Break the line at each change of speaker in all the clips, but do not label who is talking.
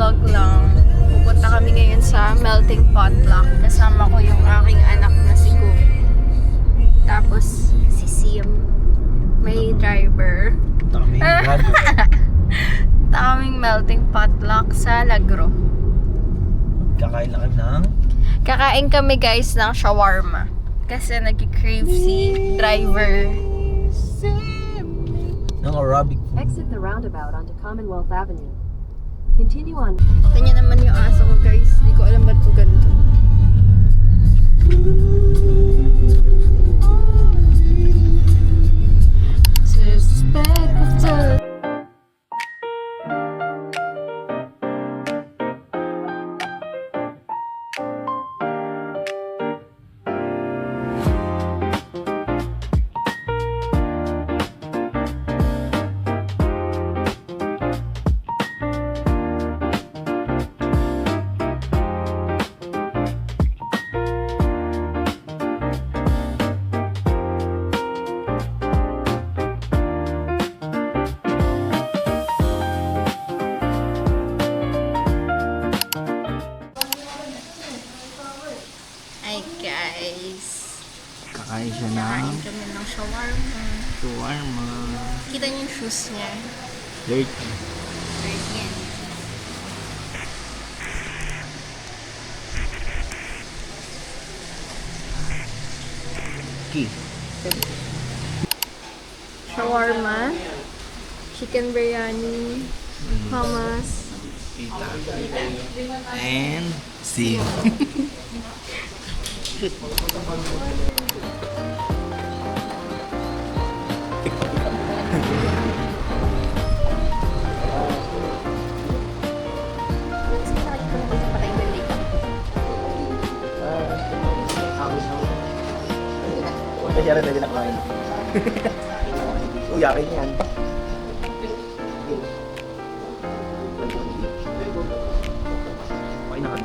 vlog lang. Pupunta kami ngayon sa Melting Potluck. Kasama ko yung aking anak na si Cook. Tapos si Sim. May driver. Taming Melting Potluck sa Lagro.
Kakain lang kami ng...
Kakain kami guys ng shawarma. Kasi nag-crave si driver.
ng Arabic.
Exit the roundabout onto Commonwealth Avenue. Continue on.
Kanya naman yung aso ko guys. Hindi ko alam ba't ito ganito. Suspect of the... Hi guys.
Kakain siya ng
Kain kami ng shawarma.
shawarma.
Kita niyo yung shoes niya.
Dirty.
Right yan.
Key.
Shawarma. Chicken biryani. Hummus.
And see. Kaya rin na dinakain. Uyakin yan. Okay na kami.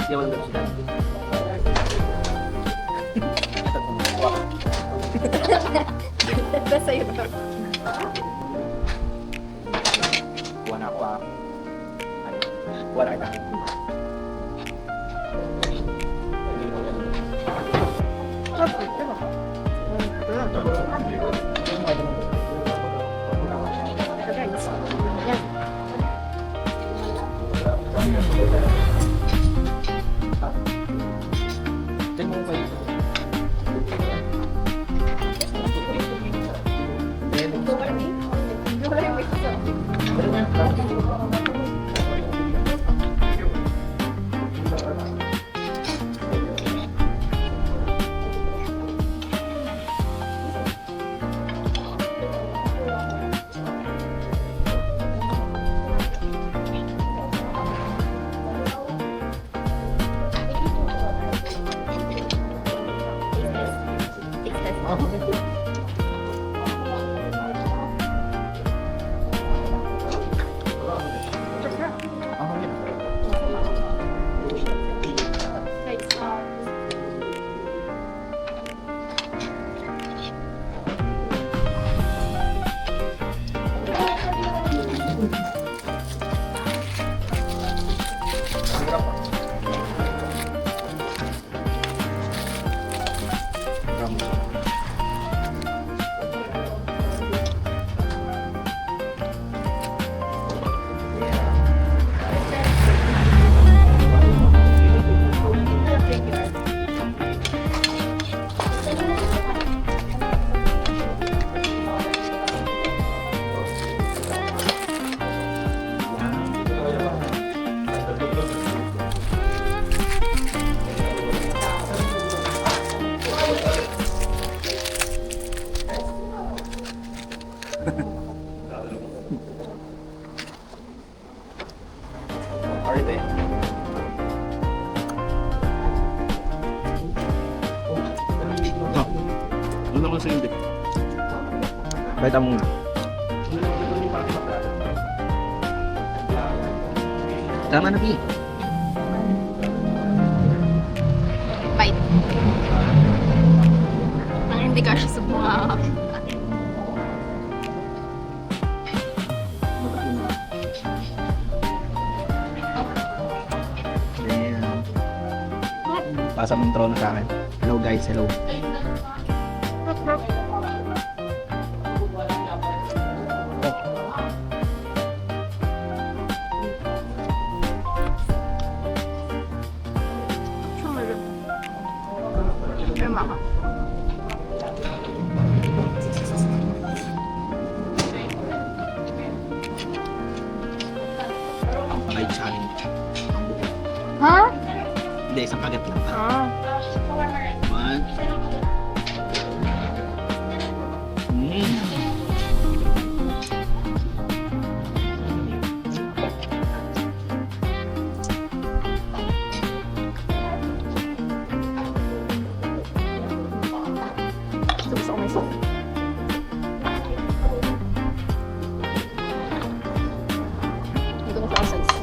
Yawan daw sila.
Ganda sa'yo.
Kuha na ako ah. Kuha na kita. Doon ako sa hindi. Kahit ang muna. Tama na, Pi.
Bite. Ang hindi ka siya sa bunga.
Damn. Pasa mo yung trono sa akin. Hello guys, hello.
Tama ka.
Bite sa akin.
Ha?
Hindi, isang kagat lang.
Ah.
One.
Gusto ko may sauce. Hindi ko na sa sauce.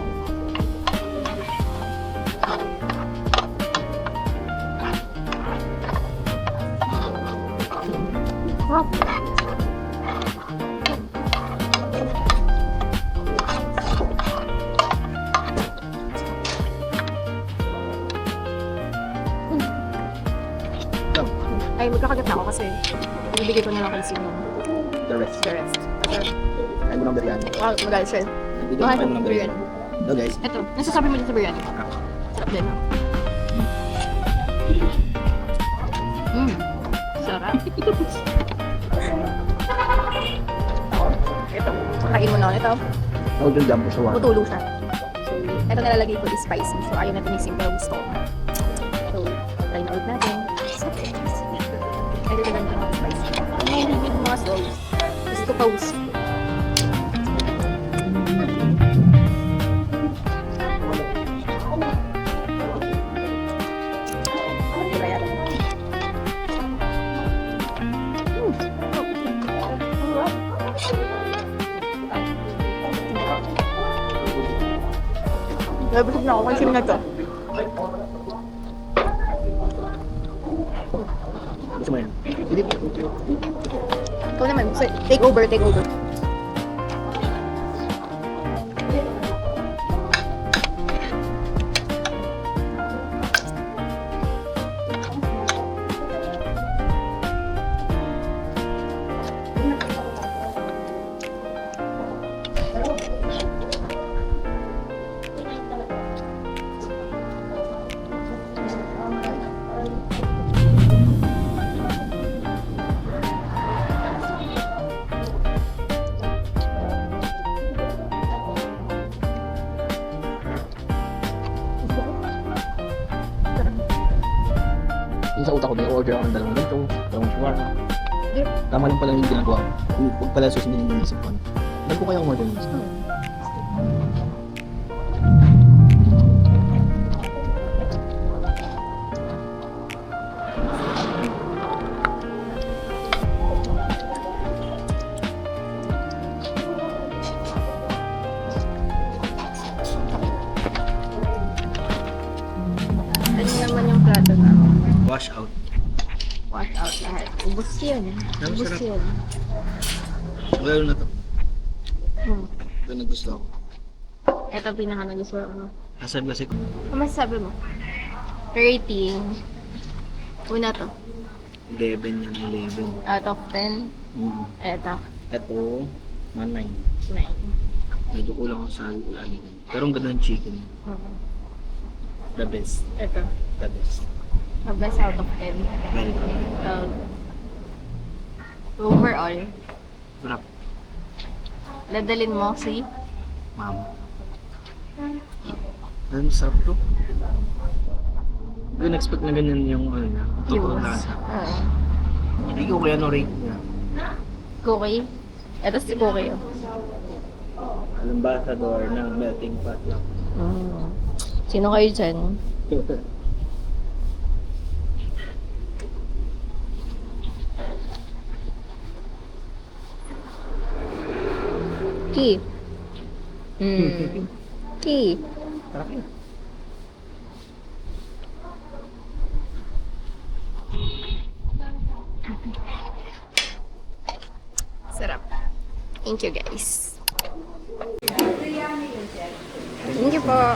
Ay, magkakagat na ako kasi ibibigay ko na lang kay Sino.
The rest.
The rest. Okay.
Kain mo ng biryani.
Wow, magalit siya.
Bigyan
Mahal
ko
siya
mo ng
ng
biryani.
biryani.
Hello guys.
Ito, nasasabi mo din sa biryani. Sarap din, no? Sarap. Ito, kain mo na ulit. Ito,
Ako din jump sa one.
putulo siya. So, ito nalalagay ko is spicy. So, ayaw natin yung simple gusto ko. So, try na ulit natin. Ay, ito ganito mga spicy. Ay, hindi ko mga sauce. Gusto ko toast. Kaya busog na ako. Kansim na ito.
Gusto mo yan? Hindi.
Ikaw naman. So, take over, take over.
Yung sa utak ko, may order ako ng dalawang ganito, dalawang shawarma. Tama lang pala yung ginagawa ko. Huwag pala susundin yung isip ko. Ba't ko kaya umorder yung isip ko?
Ano naman yung plato na?
Wash out.
Wash out lahat. Ubus yun.
Ang
Ubus
sarap.
yun.
Lalo na to.
Hmm.
Ito na gusto ko.
Ito pinaka nagustuhan ko.
Asab kasi ko.
Ano masasabi mo? Rating. Una to.
11 yan, 11.
Out of 10. Ito.
Ito, 9.
9.
Medyo kulang ako sa ano. Pero ang ganda ng chicken. The best.
Ito.
The best.
The best out of 10.
Very good.
Overall,
Sarap.
dadalin mo si
Mama. Ang sarap to. Hindi expect na ganyan yung ano niya. Totoong lasa.
Oo.
Hindi ko kaya no rate niya.
Cookie. Ito si Cookie.
Ambassador ng melting pot lang.
Sino kayo dyan? Ki. Ki.
Sarap yun.
Sarap. Thank you, guys. Thank you po.